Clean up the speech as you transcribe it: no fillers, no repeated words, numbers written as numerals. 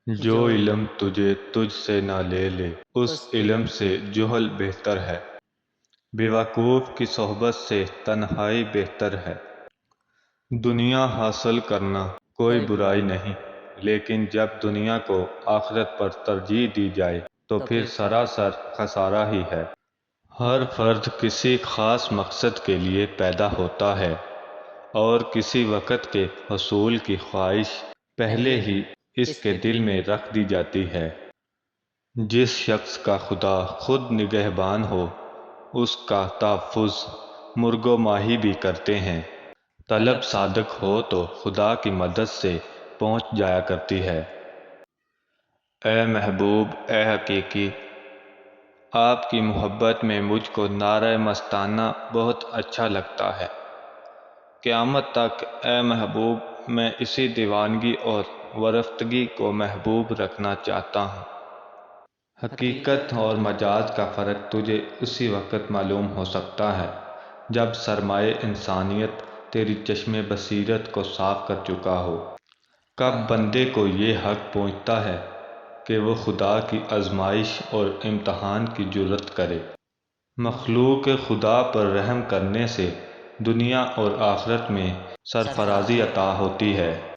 جو علم تجھے تجھ سے نہ لے لے اس علم سے جہل بہتر ہے۔ بیوقوف کی صحبت سے تنہائی بہتر ہے۔ دنیا حاصل کرنا کوئی برائی نہیں، لیکن جب دنیا کو آخرت پر ترجیح دی جائے تو پھر سراسر خسارہ ہی ہے۔ ہر فرد کسی خاص مقصد کے لیے پیدا ہوتا ہے اور کسی وقت کے حصول کی خواہش پہلے ہی اس کے دل میں رکھ دی جاتی ہے۔ جس شخص کا خدا خود نگہبان ہو اس کا تحفظ مرغ و ماہی بھی کرتے ہیں۔ طلب صادق ہو تو خدا کی مدد سے پہنچ جایا کرتی ہے۔ اے محبوب، اے حقیقی، آپ کی محبت میں مجھ کو نعرہ مستانہ بہت اچھا لگتا ہے۔ قیامت تک اے محبوب میں اسی دیوانگی اور وارفتگی کو محبوب رکھنا چاہتا ہوں۔ حقیقت اور مجاز کا فرق تجھے اسی وقت معلوم ہو سکتا ہے جب سرمائے انسانیت تیری چشم بصیرت کو صاف کر چکا ہو۔ کب بندے کو یہ حق پہنچتا ہے کہ وہ خدا کی آزمائش اور امتحان کی جرات کرے۔ مخلوق خدا پر رحم کرنے سے دنیا اور آخرت میں سرفرازی عطا ہوتی ہے۔